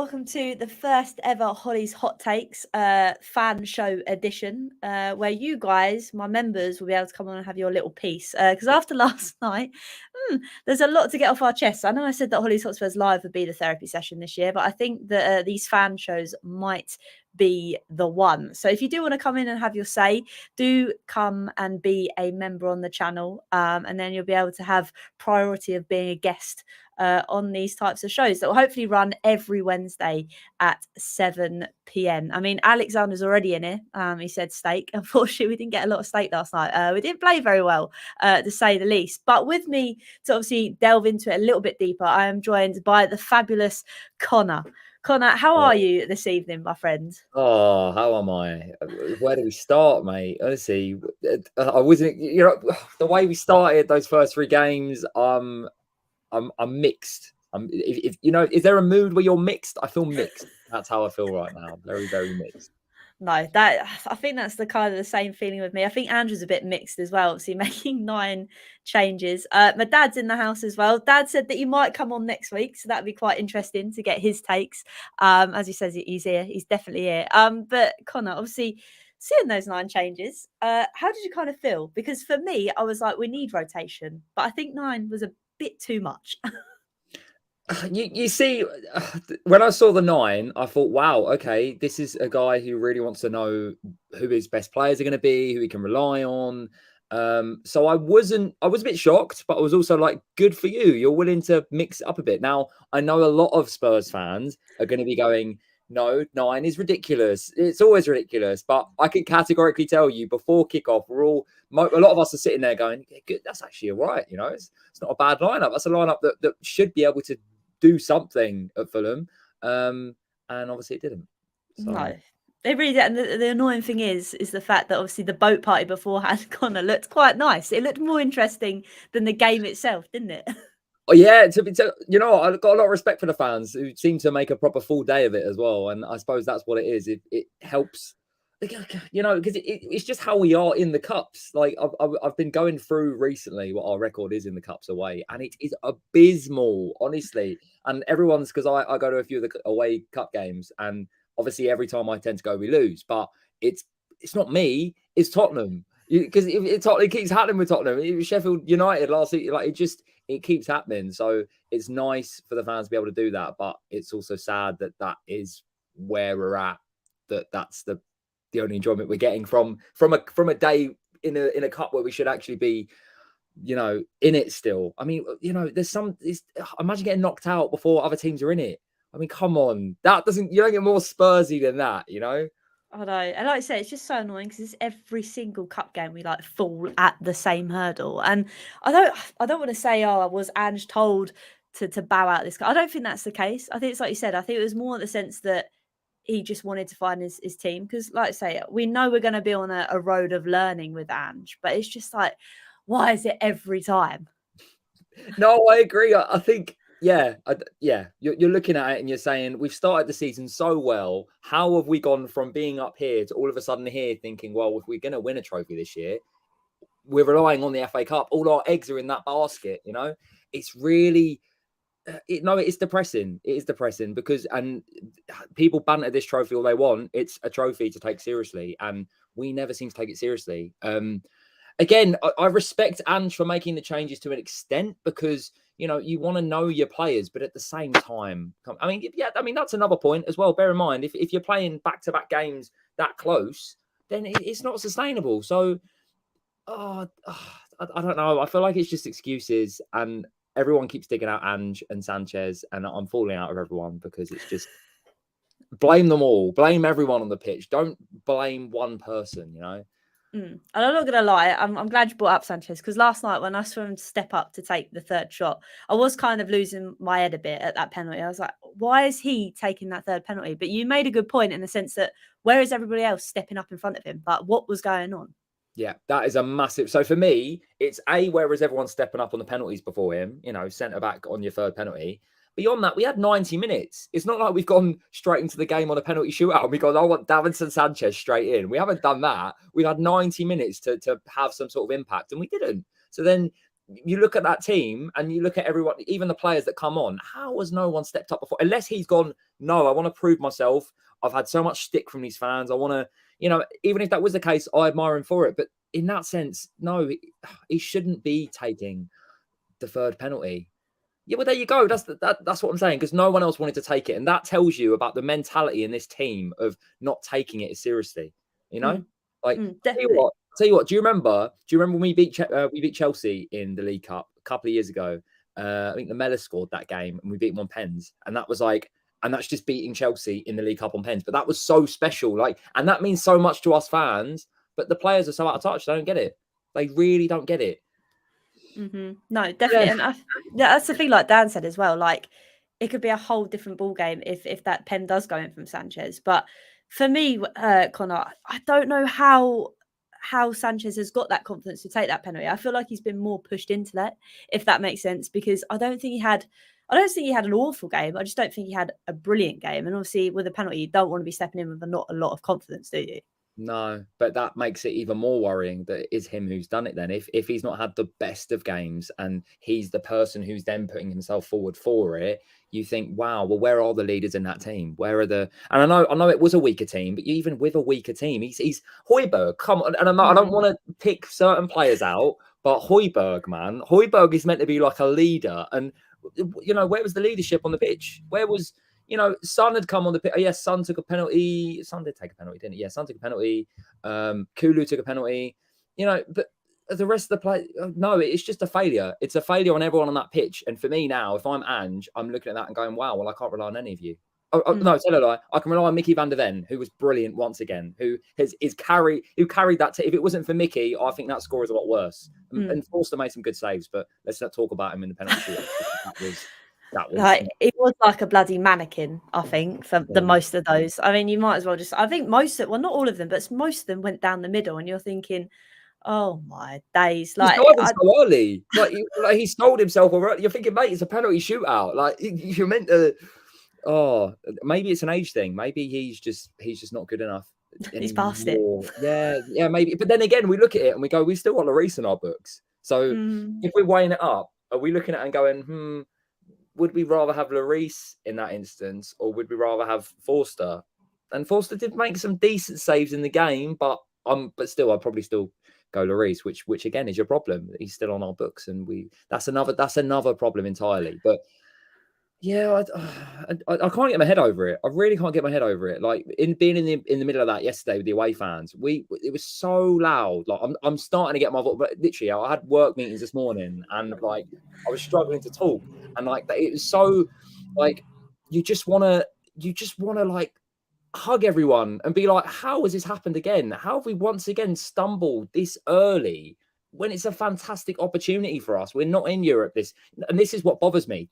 welcome to the first ever Hollie's Hot Takes fan show edition, where you guys, my members, will be able to come on and have your little piece. Because after last night, there's a lot to get off our chests. I know I said that Hollie's Hotspurs Live would be the therapy session this year, but I think that these fan shows might be the one. So if you do want to come in and have your say, do come and be a member on the channel, and then you'll be able to have priority of being a guest on these types of shows that will hopefully run every Wednesday at 7 p.m. I mean, Alexander's already in here. He said steak. Unfortunately, we didn't get a lot of steak last night. We didn't play very well, to say the least. But with me to obviously delve into it a little bit deeper, I am joined by the fabulous Connor. Connor, how are you this evening, my friend? Oh, how am I? Where do we start, mate? Honestly, I wasn't. The way we started those first three games, I'm mixed. Is there a mood where you're mixed? I feel mixed. That's how I feel right now. Very, very mixed. No, I think that's the kind of the same feeling with me. I think Andrew's a bit mixed as well, obviously making 9 changes. My dad's in the house as well. Dad said that he might come on next week, so that'd be quite interesting to get his takes. As he says, he's here. He's definitely here. But Connor, obviously, seeing those 9 changes, how did you kind of feel? Because for me, I was like, we need rotation, but I think 9 was a bit too much. You see, when I saw the 9, I thought, wow, okay, this is a guy who really wants to know who his best players are going to be, who he can rely on. So I was a bit shocked, but I was also like, good for you. You're willing to mix it up a bit. Now, I know a lot of Spurs fans are going to be going, no, 9 is ridiculous. It's always ridiculous. But I can categorically tell you before kickoff, a lot of us are sitting there going, yeah, good, that's actually all right. It's not a bad lineup. That's a lineup that should be able to do something at Fulham, and obviously it didn't. So. No, they really did. And the annoying thing is the fact that obviously the boat party beforehand, Connor, looked quite nice. It looked more interesting than the game itself, didn't it? Oh yeah, I've got a lot of respect for the fans who seem to make a proper full day of it as well, and I suppose that's what it is. It helps. Because it's just how we are in the cups. Like I've been going through recently what our record is in the cups away, and it is abysmal, honestly. And everyone's, because I go to a few of the away cup games, and obviously every time I tend to go, we lose. But it's not me, it's Tottenham. Because it keeps happening with Tottenham. It was Sheffield United last week. Like it keeps happening. So it's nice for the fans to be able to do that, but it's also sad that is where we're at. That's the only enjoyment we're getting from a day in a cup where we should actually be, in it still. I mean, imagine getting knocked out before other teams are in it. I mean, come on, you don't get more Spursy than that, I know, and like I say, it's just so annoying because it's every single cup game we fall at the same hurdle, and I don't want to say, was Ange told to bow out this? I don't think that's the case. I think it's like you said. I think it was more in the sense that he just wanted to find his team, because like I say, we know we're going to be on a road of learning with Ange, but it's just like, why is it every time? No, I agree. I think, you're looking at it and you're saying, we've started the season so well. How have we gone from being up here to all of a sudden here thinking, well, if we're going to win a trophy this year, we're relying on the FA Cup. All our eggs are in that basket, It's really... it's depressing. It is depressing because, and people banter this trophy all they want. It's a trophy to take seriously, and we never seem to take it seriously. Again, I respect Ange for making the changes to an extent, because you want to know your players, but at the same time, I mean that's another point as well. Bear in mind, if you're playing back-to-back games that close, then it's not sustainable. So, I don't know. I feel like it's just excuses, and everyone keeps digging out Ange and Sanchez, and I'm falling out of everyone because it's just blame them all. Blame everyone on the pitch. Don't blame one person, And I'm not going to lie, I'm glad you brought up Sanchez, because last night when I saw him step up to take the 3rd shot, I was kind of losing my head a bit at that penalty. I was like, why is he taking that 3rd penalty? But you made a good point in the sense that where is everybody else stepping up in front of him? Like, what was going on? Yeah, that is a massive... So for me, it's where is everyone stepping up on the penalties before him? Centre back on your 3rd penalty. Beyond that, we had 90 minutes. It's not like we've gone straight into the game on a penalty shootout and we go, I want Davinson Sanchez straight in. We haven't done that. We had 90 minutes to have some sort of impact, and we didn't. So then you look at that team and you look at everyone, even the players that come on. How has no one stepped up before? Unless he's gone, no, I want to prove myself. I've had so much stick from these fans. I want to, even if that was the case, I admire him for it. But in that sense, no, he shouldn't be taking the third penalty. Yeah, well, there you go. That's what I'm saying, because no one else wanted to take it. And that tells you about the mentality in this team of not taking it seriously. Like, definitely. Tell you what, do you remember when we beat Chelsea in the League Cup a couple of years ago? I think Lamela scored that game and we beat them on pens. And that was like, and that's just beating Chelsea in the League Cup on pens. But that was so special. Like, and that means so much to us fans, but the players are so out of touch. They don't get it. They really don't get it. No, definitely. And that's the thing, like Dan said as well, like it could be a whole different ball game if that pen does go in from Sanchez. But for me, Connor, I don't know how Sanchez has got that confidence to take that penalty. I feel like he's been more pushed into that, if that makes sense, because I don't think he had an awful game. I just don't think he had a brilliant game. And obviously with a penalty, you don't want to be stepping in with not a lot of confidence, do you? No, but that makes it even more worrying that it is him who's done it then. If he's not had the best of games and he's the person who's then putting himself forward for it, you think, wow, well, where are the leaders in that team? Where are the... And I know it was a weaker team, but even with a weaker team, he's Højbjerg, come on. And I don't want to pick certain players out, but Højbjerg, man, Højbjerg is meant to be like a leader. And, where was the leadership on the pitch? Where was... Son had come on the pitch. Oh, yes, Son took a penalty. Son did take a penalty, didn't he? Yeah, Son took a penalty. Kulu took a penalty. But the rest of the play, no, it's just a failure. It's a failure on everyone on that pitch. And for me now, if I'm Ange, I'm looking at that and going, wow, well, I can't rely on any of you. No, tell a lie. I can rely on Mickey van der Ven, who was brilliant once again, who carried that. If it wasn't for Mickey, I think that score is a lot worse. And Forster made some good saves, but let's not talk about him in the penalty. That was like it was like a bloody mannequin, I think, for the most of those. I mean, you might as well I think not all of them, but most of them went down the middle, and you're thinking, oh my days, like so early, like he stole himself already. You're thinking, mate, it's a penalty shootout. Like you're meant to. Oh, maybe it's an age thing. Maybe he's just not good enough. He's past it. Yeah, maybe. But then again, we look at it and we go, we've still got Lloris in our books. So if we're weighing it up, are we looking at it and going, would we rather have Lloris in that instance, or would we rather have Forster? And Forster did make some decent saves in the game, but still, I'd probably still go Lloris, which again is your problem. He's still on our books, and that's another problem entirely. But yeah, I can't get my head over it. I really can't get my head over it. Like being in the middle of that yesterday with the away fans, it was so loud. Like I'm starting to get my voice. But literally, I had work meetings this morning, and like I was struggling to talk, and like it was so like you just wanna like hug everyone and be like, how has this happened again? How have we once again stumbled this early? When it's a fantastic opportunity for us. We're not in Europe. This is what bothers me.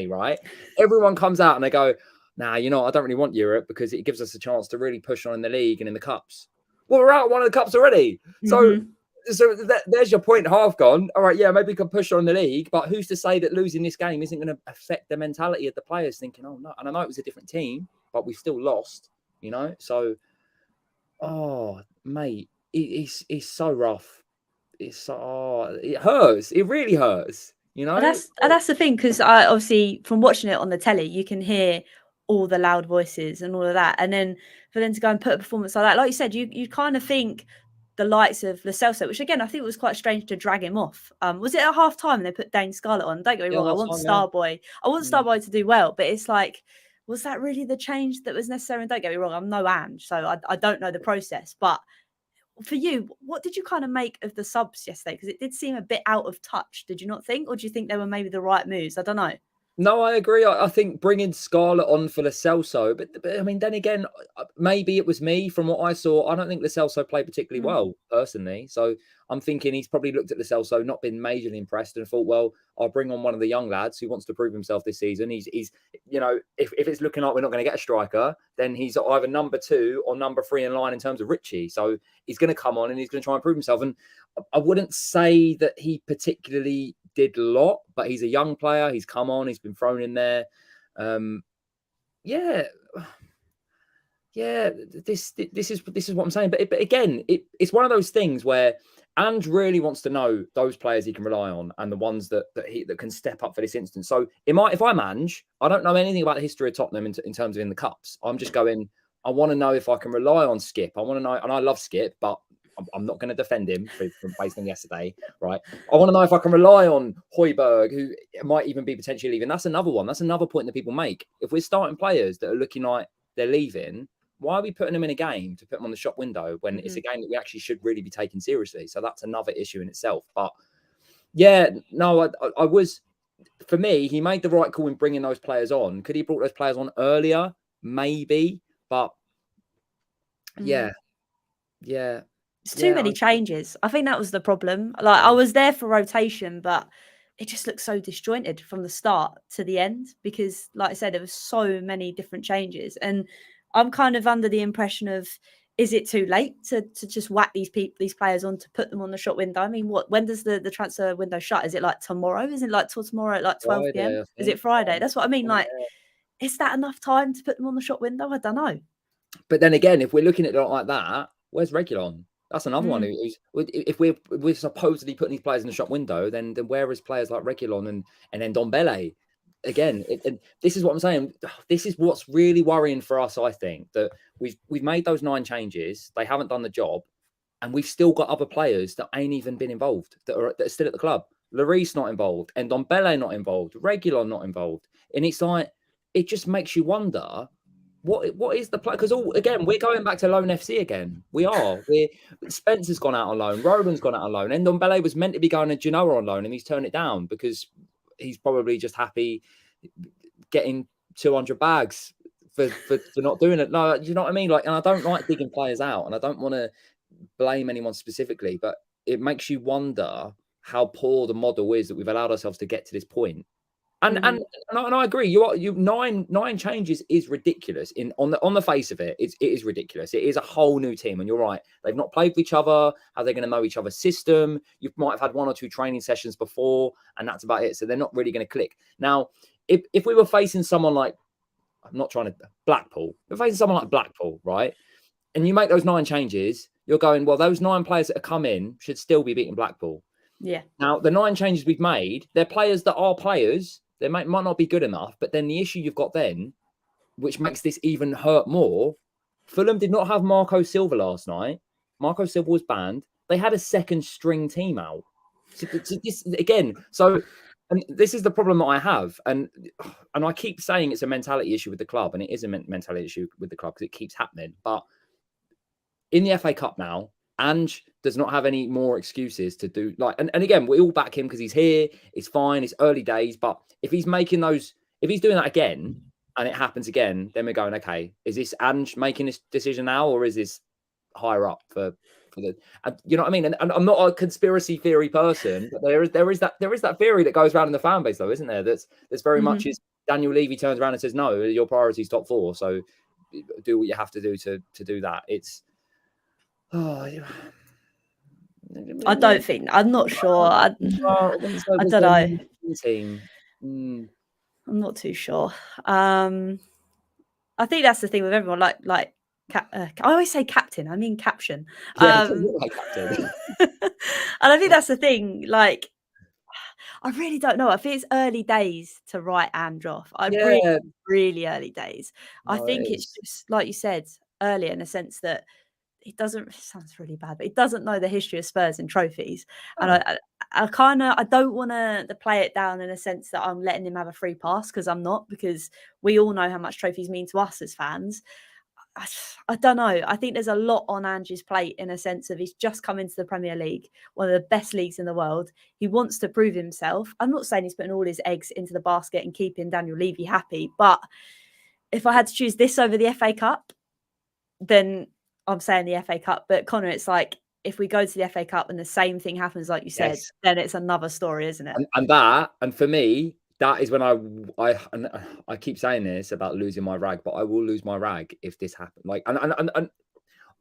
Right? Everyone comes out and they go, nah, I don't really want Europe because it gives us a chance to really push on in the league and in the cups. Well, we're out of one of the cups already. So there's your point, half gone. All right, yeah, maybe we can push on in the league, but who's to say that losing this game isn't going to affect the mentality of the players thinking, oh, no. And I know it was a different team, but we still lost, So, oh, mate, it's so rough. It hurts. It really hurts. And that's the thing, because I obviously from watching it on the telly, you can hear all the loud voices and all of that, and then for them to go and put a performance like you said, you kind of think the likes of Lo Celso, which again I think was quite strange to drag him off. Was it at half time they put Dane Scarlett on? Don't get me wrong, I want Starboy to do well, but it's like, was that really the change that was necessary? And don't get me wrong, I'm no Ange, so I don't know the process, but for you, what did you kind of make of the subs yesterday? Because it did seem a bit out of touch, did you not think? Or do you think they were maybe the right moves? I don't know. No, I agree. I think bringing Scarlett on for Lo Celso, but I mean, then again, maybe it was me from what I saw. I don't think Lo Celso played particularly well, personally. So I'm thinking he's probably looked at Lo Celso, not been majorly impressed, and thought, well, I'll bring on one of the young lads who wants to prove himself this season. He's if it's looking like we're not going to get a striker, then he's either number 2 or number 3 in line in terms of Richie. So he's going to come on and he's going to try and prove himself. And I wouldn't say that he particularly did a lot, but he's a young player. He's come on. He's been thrown in there. Yeah. Yeah, this is what I'm saying. But again, it's one of those things where Ange really wants to know those players he can rely on and the ones that can step up for this instance. So if I'm Ange, I don't know anything about the history of Tottenham in terms of in the cups. I'm just going. I want to know if I can rely on Skip. I want to know, and I love Skip, but I'm not going to defend him based on yesterday, right? I want to know if I can rely on Højbjerg, who might even be potentially leaving. That's another one. That's another point that people make. If we're starting players that are looking like they're leaving, why are we putting them in a game to put them on the shop window when it's a game that we actually should really be taking seriously? So that's another issue in itself. But yeah, no, I was, for me, he made the right call in bringing those players on. Could he have brought those players on earlier? Maybe. But yeah. It's too many changes. I think that was the problem. Like, I was there for rotation, but it just looked so disjointed from the start to the end because, like I said, there was so many different changes. And I'm kind of under the impression of, is it too late to just whack these players on to put them on the shop window? I mean, when does the transfer window shut? Is it like tomorrow? Is it like till tomorrow at like 12 p.m.? Is it Friday? That's what I mean. Like, is that enough time to put them on the shop window? I don't know. But then again, if we're looking at it like that, where's Reguilon? That's another one who's, if we're supposedly putting these players in the shop window, then where is players like Reguilon and then Dombele? Again, this is what I'm saying. This is what's really worrying for us. I think that we've made those 9 changes. They haven't done the job, and we've still got other players that ain't even been involved that are still at the club. Lloris not involved, and Dombele not involved, Reguilon not involved, and it's like it just makes you wonder. What is the plan? Because again, we're going back to loan FC again. Spencer's gone out on loan, Roland's gone out on loan, and Ndombele was meant to be going to Genoa on loan, and he's turned it down because he's probably just happy getting 200 bags for not doing it. No, you know what I mean? Like, and I don't like digging players out, and I don't want to blame anyone specifically, but it makes you wonder how poor the model is that we've allowed ourselves to get to this point. And I agree. You nine changes is ridiculous. On the face of it, it is ridiculous. It is a whole new team, and you're right. They've not played with each other. How they're going to know each other's system? You might have had 1 or 2 training sessions before, and that's about it. So they're not really going to click. Now, if we were facing someone like, I'm not trying to Blackpool, we're facing someone like Blackpool, right? And you make those 9 changes, you're going, well, those 9 players that have come in should still be beating Blackpool. Yeah. Now, the 9 changes we've made, they're players that are players. They might not be good enough, but then the issue you've got then, which makes this even hurt more, Fulham did not have Marco Silva last night. Marco Silva was banned. They had a second string team out. So this again. And this is the problem that I have, and I keep saying it's a mentality issue with the club, and it is a mentality issue with the club because it keeps happening. But in the FA Cup now, Ange does not have any more excuses to do and again, we all back him because he's here. It's fine. It's early days. But if he's doing that again and it happens again, then we're going, okay, is this Ange making this decision now, or is this higher up for the, you know what I mean? And I'm not a conspiracy theory person, but there is that theory that goes around in the fan base though, isn't there? That's very much is Daniel Levy turns around and says, no, your priority is top 4. So do what you have to do to do that. It's, I don't think. I'm not sure. I don't know. I'm not too sure. I think that's the thing with everyone. Like I always say captain. I mean caption. Like captain. And I think that's the thing. Like, I really don't know. I think it's early days to write Ange off. Really early days. No, I think it's just like you said earlier, in a sense that it sounds really bad, but he doesn't know the history of Spurs and trophies. Oh. And I don't want to play it down in a sense that I'm letting him have a free pass, because I'm not, because we all know how much trophies mean to us as fans. I don't know. I think there's a lot on Ange's plate, in a sense of he's just come into the Premier League, one of the best leagues in the world. He wants to prove himself. I'm not saying he's putting all his eggs into the basket and keeping Daniel Levy happy, but if I had to choose this over the FA Cup, then I'm saying the FA Cup. But Connor, it's like, if we go to the FA Cup and the same thing happens, like you said, then it's another story, isn't it? And for me, that is when I keep saying this about losing my rag, but I will lose my rag if this happens. Like, and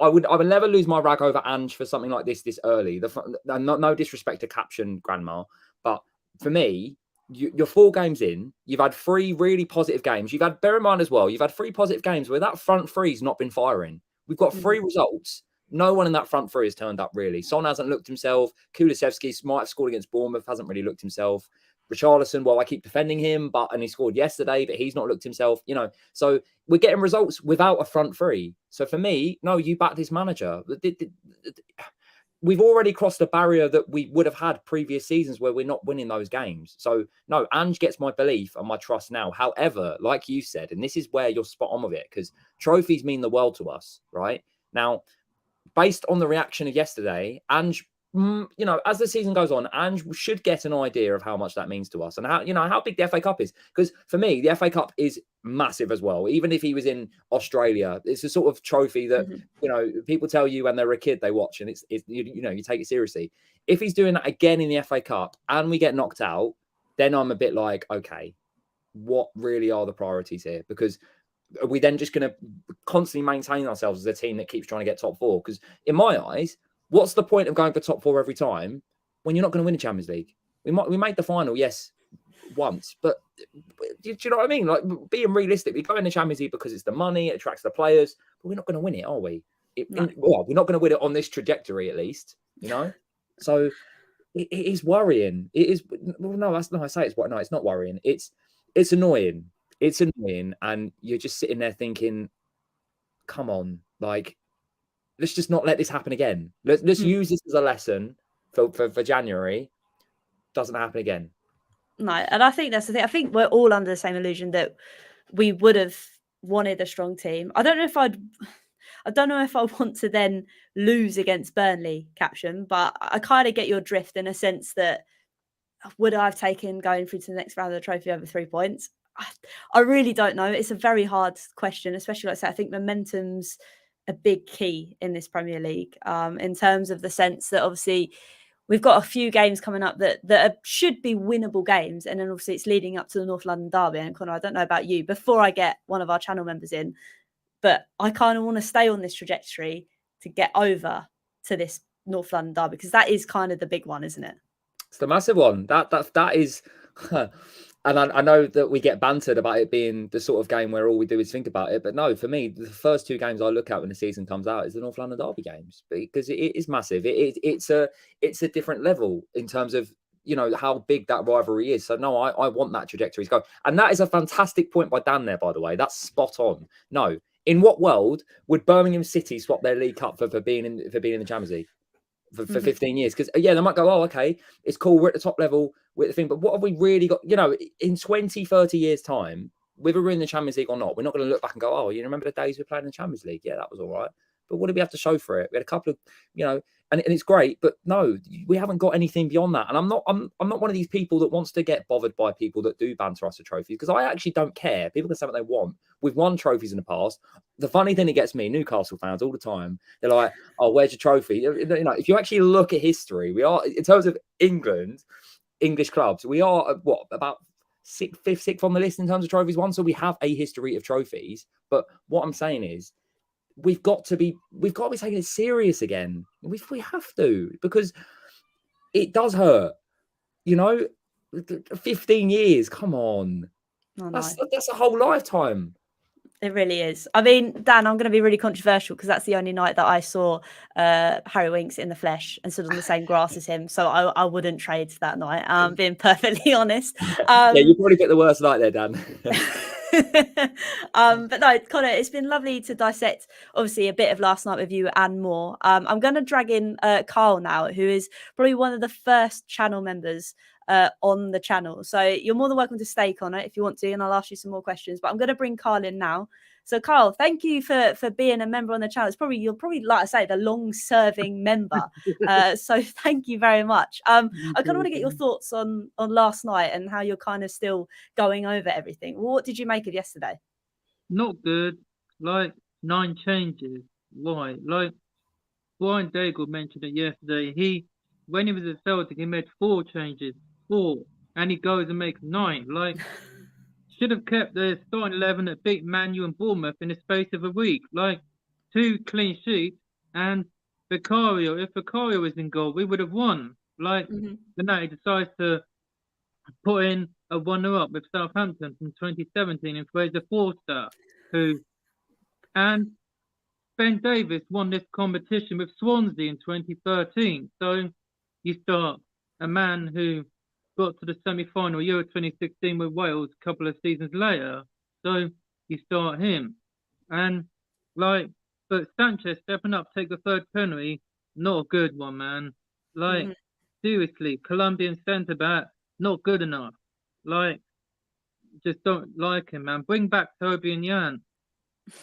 I would never lose my rag over Ange for something like this early. No disrespect to caption grandma, but for me, you're 4 games in. You've had 3 really positive games. You've had, bear in mind as well, you've had 3 positive games where that front three's not been firing. We've got 3 results. No one in that front 3 has turned up really. Son hasn't looked himself. Kulusevski might have scored against Bournemouth, hasn't really looked himself. Richarlison, well, I keep defending him, and he scored yesterday, but he's not looked himself. So we're getting results without a front 3. So for me, no, you back this manager. We've already crossed a barrier that we would have had previous seasons where we're not winning those games. So no, Ange gets my belief and my trust now. However, like you said, and this is where you're spot on with it, because trophies mean the world to us, right? Now, based on the reaction of yesterday, Ange, as the season goes on, Ange should get an idea of how much that means to us and how big the FA Cup is. Because for me, the FA Cup is massive as well. Even if he was in Australia, it's a sort of trophy that people tell you when they're a kid they watch, and it's you take it seriously. If he's doing that again in the FA Cup and we get knocked out, then I'm a bit like, okay, what really are the priorities here? Because are we then just going to constantly maintain ourselves as a team that keeps trying to get top 4? Because in my eyes, what's the point of going for top 4 every time when you're not going to win the Champions League? We made the final, yes, once, but do you know what I mean? Like, being realistic, we go in the Champions League because it's the money, it attracts the players, but we're not going to win it, are we? We're not going to win it on this trajectory, at least, So it is worrying. It is. Well, no, I say it's what? No, it's not worrying. It's annoying. It's annoying, and you're just sitting there thinking, "Come on, like, let's just not let this happen again. Let's use this as a lesson for January. Doesn't happen again." No, and I think that's the thing. I think we're all under the same illusion that we would have wanted a strong team. I don't know if I want to then lose against Burnley, caption, but I kind of get your drift in a sense that would I have taken going through to the next round of the trophy over 3 points? I really don't know. It's a very hard question, especially like I said, I think momentum's a big key in this Premier League, in terms of the sense that obviously we've got a few games coming up that should be winnable games, and then obviously it's leading up to the North London derby. And Connor, I don't know about you, before I get one of our channel members in, but I kind of want to stay on this trajectory to get over to this North London derby, because that is kind of the big one, isn't it? It's the massive one. That is, and I know that we get bantered about it being the sort of game where all we do is think about it. But no, for me, the first 2 games I look at when the season comes out is the North London derby games, because it is massive. It's a different level in terms of how big that rivalry is. So no, I want that trajectory to go, and that is a fantastic point by Dan there, by the way. That's spot on. No, in what world would Birmingham City swap their League Cup for being in the Champions League? For 15 years, because they might go, oh, okay, it's cool, we're at the top level with the thing, but what have we really got? In 20-30 years time, whether we're in the Champions League or not, we're not going to look back and go, oh, you remember the days we played in the Champions League? Yeah, that was all right, but what did we have to show for it? We had a couple of and it's great, but no, we haven't got anything beyond that. And I'm not one of these people that wants to get bothered by people that do banter us for trophies, because I actually don't care. People can say what they want. We've won trophies in the past. The funny thing that gets me, Newcastle fans all the time, they're like, oh, where's your trophy? If you actually look at history, we are, in terms of England, English clubs, we are about fifth, sixth on the list in terms of trophies won. So we have a history of trophies. But what I'm saying is, we've got to be taking it serious again. We have to, because it does hurt. 15 years. Come on, that's a whole lifetime. It really is. I mean, Dan, I'm going to be really controversial, because that's the only night that I saw Harry Winks in the flesh and stood on the same grass as him. So I wouldn't trade that night, being perfectly honest. Yeah, you probably picked the worst night there, Dan. But no, Connor, it's been lovely to dissect obviously a bit of last night with you and more. I'm going to drag in Carl now, who is probably one of the first channel members on the channel. So you're more than welcome to stay, Connor, if you want to, and I'll ask you some more questions. But I'm going to bring Carl in now. So Carl, thank you for being a member on the channel. You're probably, like I say, the long-serving member. So thank you very much. I kind of want to get your thoughts on last night and how you're kind of still going over everything. What did you make of yesterday? Not good. Like 9 changes. Why? Like Brian Daigle mentioned it yesterday. When he was at Celtic, he made 4 changes. 4. And he goes and makes 9. Like, should have kept the starting 11 that beat Man U and Bournemouth in the space of a week. Like, 2 clean sheets and Vicario. If Vicario was in goal, we would have won. Like, but now he decides to put in a runner-up with Southampton from 2017 in Fraser Forster, and Ben Davies won this competition with Swansea in 2013. So you start a man who got to the semi-final Euro 2016 with Wales a couple of seasons later. So you start him. And but Sanchez stepping up, take the third penalty, not a good one, man. Seriously, Colombian centre back, not good enough. Just don't like him, man. Bring back Toby and Jan.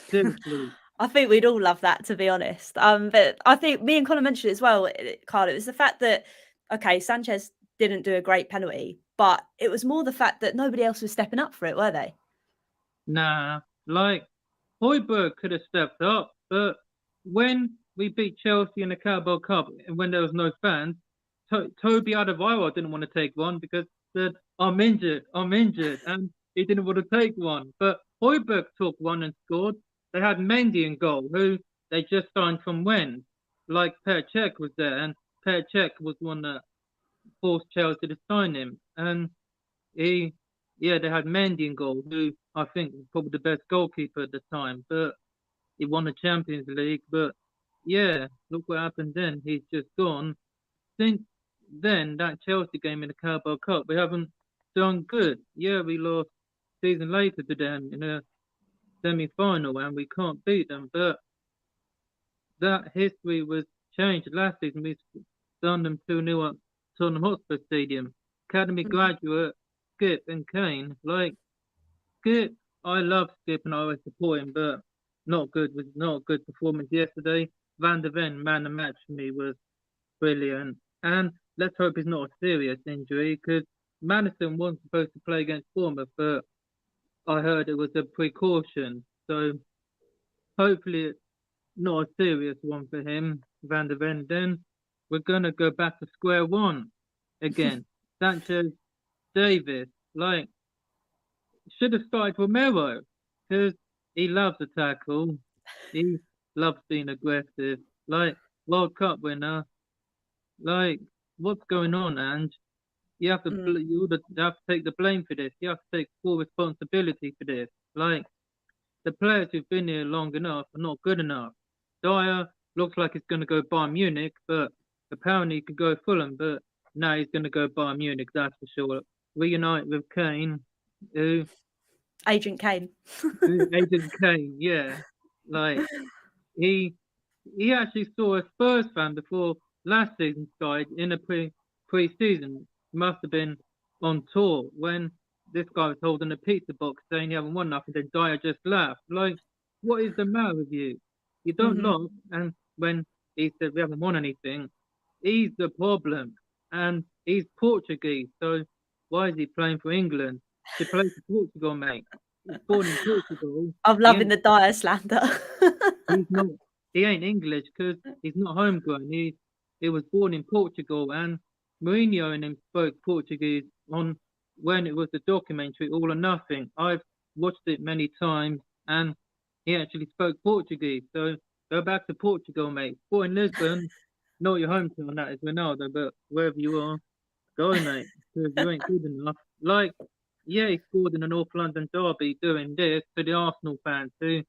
Seriously. I think we'd all love that, to be honest. But I think me and Connor mentioned it as well, Carl. It was the fact that, okay, Sanchez didn't do a great penalty, but it was more the fact that nobody else was stepping up for it, were they? Nah, Højbjerg could have stepped up, but when we beat Chelsea in the Carabao Cup and when there was no fans, Toby Alderweireld didn't want to take one because he said, I'm injured, and he didn't want to take one. But Højbjerg took one and scored. They had Mendy in goal, who they just signed from when. Per Cech was there, and Per Cech was one that forced Chelsea to sign him. And they had Mendy in goal, who I think was probably the best goalkeeper at the time. But he won the Champions League. But yeah, look what happened then. He's just gone. Since then, that Chelsea game in the Carabao Cup, we haven't done good. Yeah, we lost season later to them in a semi-final and we can't beat them. But that history was changed last season. We done them 2-0 at Tottenham Hotspur Stadium. Academy graduate Skip and Kane. Skip, I love Skip and I always support him, but not good. Was not a good performance yesterday. Van der Ven, man of the match for me, was brilliant. And let's hope it's not a serious injury because Madison wasn't supposed to play against Bournemouth, but I heard it was a precaution. So hopefully it's not a serious one for him, Van der Ven. Then we're going to go back to square one again. Sanchez, Davis, should have started Romero because he loves the tackle. He loves being aggressive. World Cup winner. What's going on, Ange? You have to take the blame for this. You have to take full responsibility for this. The players who've been here long enough are not good enough. Dyer looks like he's going to go Bayern Munich, but apparently he could go Fulham, but now he's going to go Bayern Munich, that's for sure. Reunite with Kane, Agent Kane. Agent Kane, yeah. He actually saw a Spurs fan before last season started in a pre-season. Must have been on tour when this guy was holding a pizza box saying he haven't won nothing. Then Dyer just laughed. What is the matter with you? You don't lose. And when he said we haven't won anything, he's the problem. And he's Portuguese, so why is he playing for England? He plays for Portugal, mate. He's born in Portugal. I'm loving the Dyer slander. He ain't English because he's not homegrown. He was born in Portugal, and Mourinho and him spoke Portuguese on when it was the documentary All or Nothing. I've watched it many times, and he actually spoke Portuguese. So go back to Portugal, mate. Born in Lisbon, not your hometown, that is Ronaldo, but wherever you are, go, mate, because you ain't good enough. He scored in the North London derby doing this for the Arsenal fans too.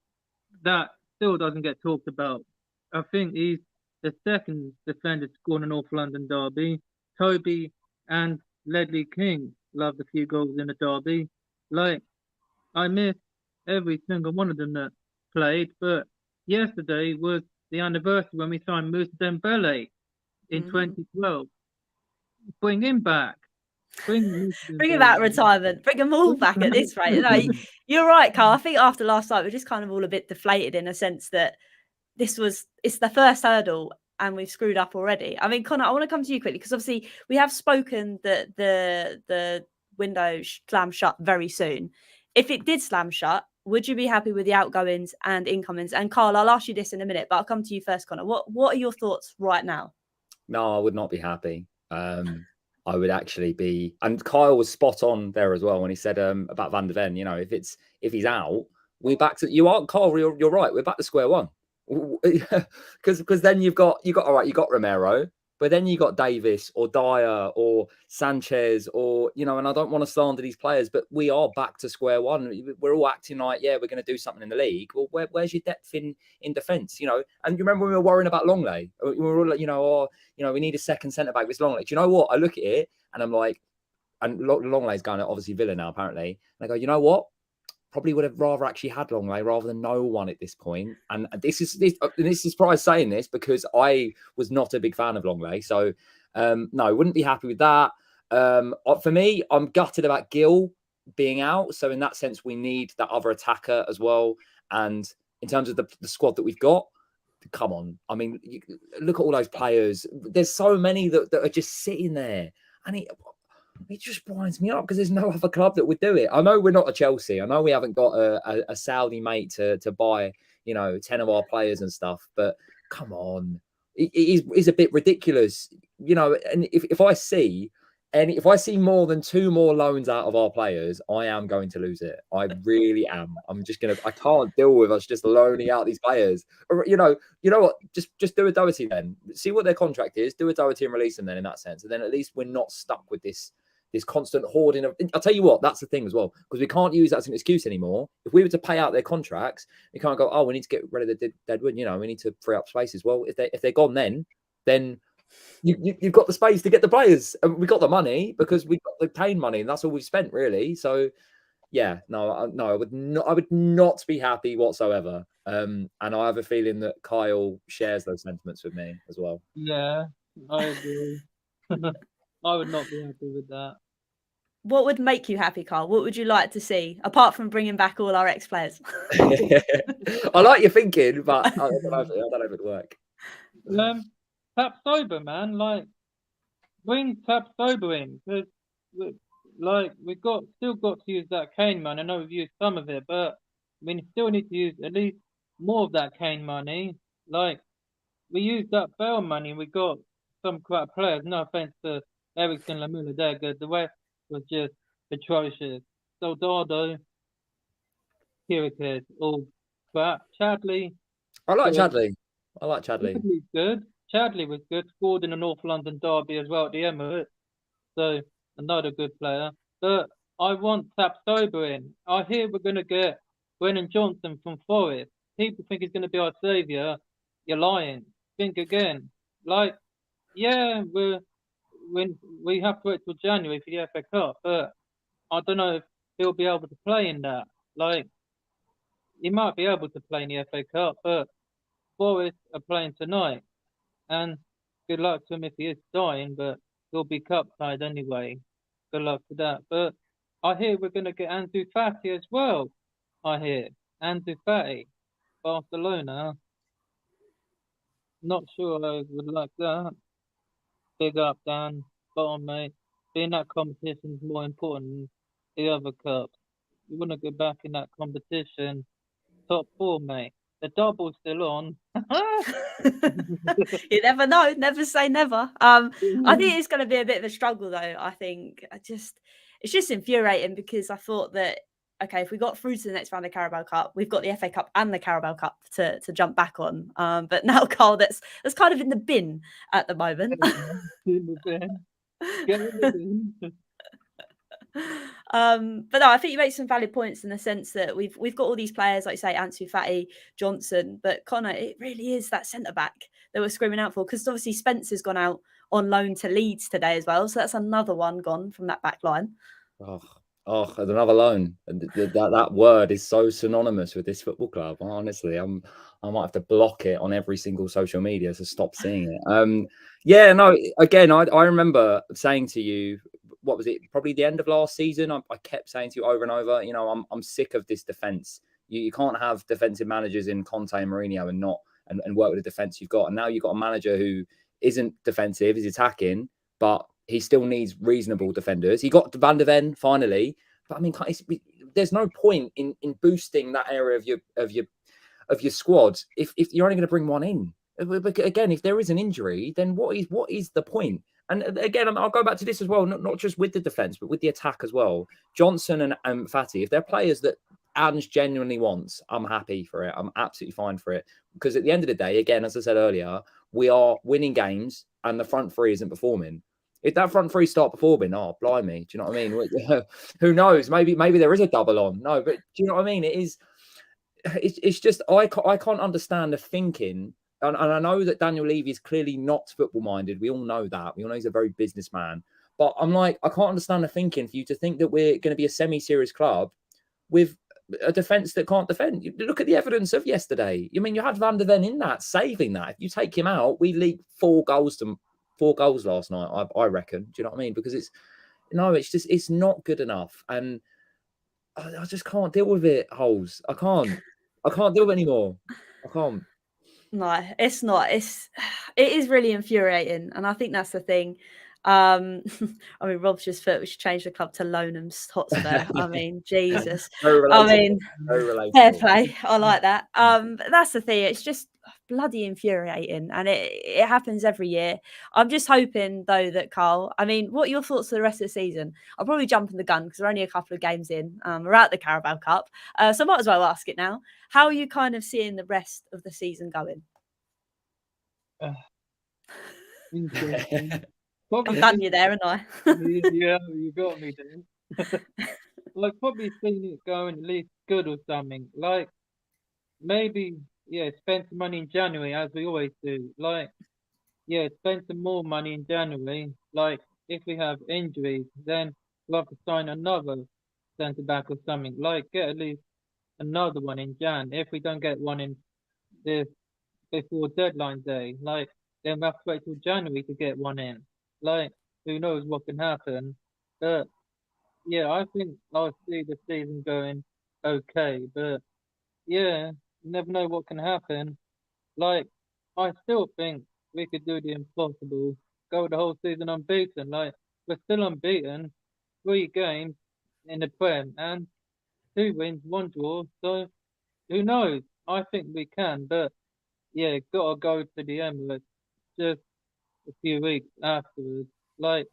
That still doesn't get talked about. I think he's the second defender to score in the North London derby. Toby and Ledley King loved a few goals in the derby. I miss every single one of them that played, but yesterday was the anniversary when we signed Moussa Dembele in 2012. Bring him back. Bring him back retirement. Bring them all back at this rate. You're right, Carl. I think after last night, we're just kind of all a bit deflated in a sense that it's the first hurdle and we've screwed up already. I mean, Connor, I want to come to you quickly because obviously we have spoken that the window slam shut very soon. If it did slam shut, would you be happy with the outgoings and incomings? And Carl, I'll ask you this in a minute, but I'll come to you first, Connor. What are your thoughts right now? No, I would not be happy. I would actually be, and Kyle was spot on there as well when he said about Van der Ven. If he's out, we're back to Carl. You're right. We're back to square one because then you've got all right. You got Romero. But then you got Davis or Dyer or Sanchez or, you know, and I don't want to slander these players, but we are back to square one. We're all acting like, yeah, we're going to do something in the league. Well, where's your depth in defence, you know? And you remember when we were worrying about Longley? We were all like, you know, we need a second centre-back with Longley. Do you know what? I look at it and I'm like, and Longley's going to obviously Villa now, apparently. And I go, you know what? Probably would have rather actually had Longley rather than no one at this point. And this is surprised saying this because I was not a big fan of Longley. So no, wouldn't be happy with that. For me, I'm gutted about Gill being out. So in that sense, we need that other attacker as well. And in terms of the squad that we've got, come on. I mean, look at all those players. There's so many that are just sitting there. And it just winds me up because there's no other club that would do it. I know we're not a Chelsea. I know we haven't got a Saudi mate to buy, you know, 10 of our players and stuff. But come on, it is a bit ridiculous, you know. And if I see more than 2 more loans out of our players, I am going to lose it. I really am. I can't deal with us just loaning out these players. Or, you know what? Just do a Doherty then. See what their contract is. Do a Doherty and release them then in that sense. And then at least we're not stuck with this constant hoarding of. I'll tell you what, that's the thing as well, because we can't use that as an excuse anymore. If we were to pay out their contracts, we can't go, oh, we need to get rid of the deadwood. You know, we need to free up spaces. Well, if they're gone, then you've got the space to get the players, and we got the money because we got the paying money, and that's all we've spent really. So yeah, I would not be happy whatsoever. And I have a feeling that Kyle shares those sentiments with me as well. Yeah, I agree. I would not be happy with that. What would make you happy, Carl? What would you like to see, apart from bringing back all our ex-players? I like your thinking, but I don't know if it would work. Tap sober, man. Like, bring Tap sober in. Because, like, we've still got to use that Kane money. I know we've used some of it, but we still need to use at least more of that Kane money. Like, we used that Bell money. We got some crap players. No offense to Ericsson, Lamula, they're good. The rest was just atrocious. Soldado, Kirikas, all crap. Chadley. I like Chadley. Chadley's good. Chadley was good. Scored in the North London derby as well at the Emirates. So another good player. But I want Tap Sober in. I hear we're going to get Brennan Johnson from Forest. People think he's going to be our saviour. You're lying. Think again. Like, yeah, we have to wait till January for the FA Cup, but I don't know if he'll be able to play in that. Like, he might be able to play in the FA Cup, but Forest are playing tonight. And good luck to him if he is dying, but he'll be cup side anyway. Good luck to that. But I hear we're going to get Ansu Fati as well. I hear. Ansu Fati, Barcelona. Not sure I would like that. Big up, Dan. Bottom, mate. Being that competition is more important than the other cups. You want to go back in that competition. Top 4, mate. The double's still on. You never know. Never say never. I think it's going to be a bit of a struggle, though. I think it's just infuriating because I thought that, okay, if we got through to the next round of the Carabao Cup, we've got the FA Cup and the Carabao Cup to jump back on. But now, Carl, that's kind of in the bin at the moment. In the bin. Get in the bin. But no, I think you make some valid points in the sense that we've got all these players, like you say, Ansu Fati, Johnson, but Connor, it really is that centre back that we're screaming out for, because obviously Spencer's gone out on loan to Leeds today as well, so that's another one gone from that back line. Oh, another loan. That word is so synonymous with this football club. Honestly, I might have to block it on every single social media to stop seeing it. Yeah, no. Again, I remember saying to you, what was it? Probably the end of last season. I kept saying to you over and over, you know, I'm sick of this defense. You can't have defensive managers in Conte and Mourinho and work with the defense you've got. And now you've got a manager who isn't defensive, is attacking, but he still needs reasonable defenders. He got Van der Ven finally, but I mean, there's no point in boosting that area of your squad if you're only going to bring one in. Again, if there is an injury, then what is the point? And again, I'll go back to this as well, not just with the defense, but with the attack as well. Johnson and Fati, if they're players that Ange genuinely wants, I'm happy for it. I'm absolutely fine for it. Because at the end of the day, again, as I said earlier, we are winning games and the front three isn't performing. If that front three start performing, oh blimey, do you know what I mean? Who knows? Maybe there is a double on. No, but do you know what I mean? It's just I can't understand the thinking. And I know that Daniel Levy is clearly not football minded. We all know that. We all know he's a very businessman. But I'm like, I can't understand the thinking for you to think that we're going to be a semi-serious club with a defence that can't defend. You look at the evidence of yesterday. I mean, you had Van der Ven in that, saving that. If you take him out, we leaked 4 goals last night, I reckon. Do you know what I mean? Because it's not good enough. And I just can't deal with it, Holes. I can't deal with it anymore. I can't. No, it's not. It is really infuriating, and I think that's the thing. I mean, Rob's just thought we should change the club to Loneham Hotspur. I mean, Jesus. I mean, fair play. I like that. But that's the thing. It's just bloody infuriating, and it happens every year. I'm just hoping, though, that Carl. I mean, what are your thoughts for the rest of the season? I'll probably jump in the gun because we're only a couple of games in. We're at the Carabao Cup, so I might as well ask it now. How are you kind of seeing the rest of the season going? Interesting. I've done you there, haven't I? Yeah, you got me there. Like, probably seeing it going at least good or something. Like, maybe, spend some money in January, as we always do. Like, spend some more money in January. Like, if we have injuries, then we'll have to sign another centre back or something. Like, get at least another one in Jan. If we don't get one in this before deadline day, like, then we have to wait till January to get one in. Like, who knows what can happen? But I think I'll see the season going okay. But you never know what can happen. Like, I still think we could do the impossible, go the whole season unbeaten. Like, we're still unbeaten, 3 games in the Prem and 2 wins, 1 draw. So who knows? I think we can, but gotta go to the Emirates just a few weeks afterwards. Like,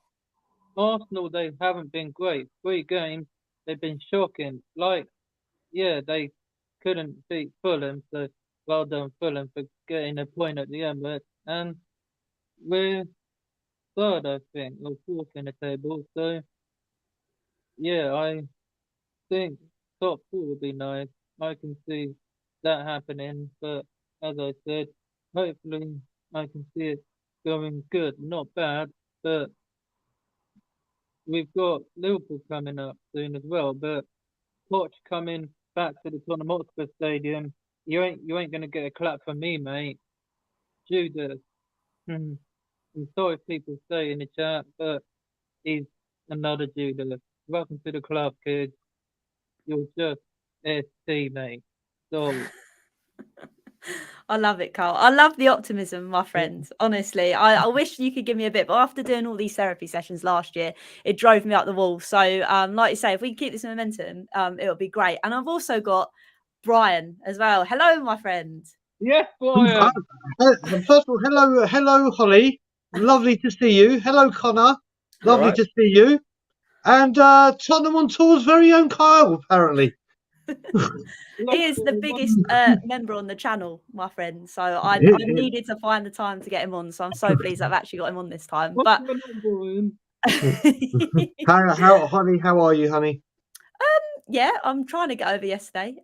Arsenal, they haven't been great. 3 games, they've been shocking. Like, they couldn't beat Fulham, so well done Fulham for getting a point at the Emirates. And we're 3rd, I think, or 4th in the table. So, I think top 4 would be nice. I can see that happening, but as I said, hopefully I can see it going good. Not bad, but we've got Liverpool coming up soon as well. But Poch coming back to the Tottenham Hotspur Stadium, you ain't gonna get a clap from me, mate. Judas. I'm sorry if people say in the chat, but he's another Judas. Welcome to the club, kids. You're just ST, mate. Sorry. I love it, Carl. I love the optimism, my friends. Honestly, I wish you could give me a bit, but after doing all these therapy sessions last year, it drove me up the wall. So, like you say, if we can keep this momentum, it'll be great. And I've also got Brian as well. Hello, my friend. Yes, Brian. First of all, hello, Hollie. Lovely to see you. Hello, Connor. Lovely to see you. And Tottenham on Tour's very own Kyle, apparently. He is the biggest member on the channel, my friend. So I needed to find the time to get him on. So I'm so pleased I've actually got him on this time. But honey, how are you, honey? I'm trying to get over yesterday.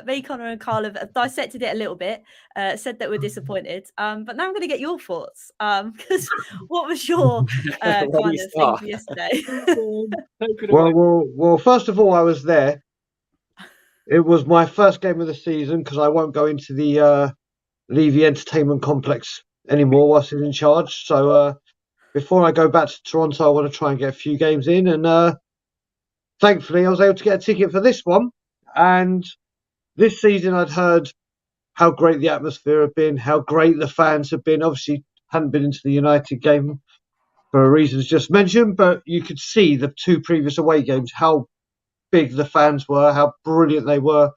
Me, Connor, and Carl have dissected it a little bit. Said that we're disappointed. But now I'm going to get your thoughts. Because what was your kind of thing for yesterday? well, first of all, I was there. It was my first game of the season because I won't go into the Levy Entertainment Complex anymore whilst he's in charge. So before I go back to Toronto, I want to try and get a few games in. And thankfully, I was able to get a ticket for this one. And this season, I'd heard how great the atmosphere had been, how great the fans have been. Obviously, hadn't been into the United game for reasons just mentioned, but you could see the 2 previous away games, how big the fans were, how brilliant they were.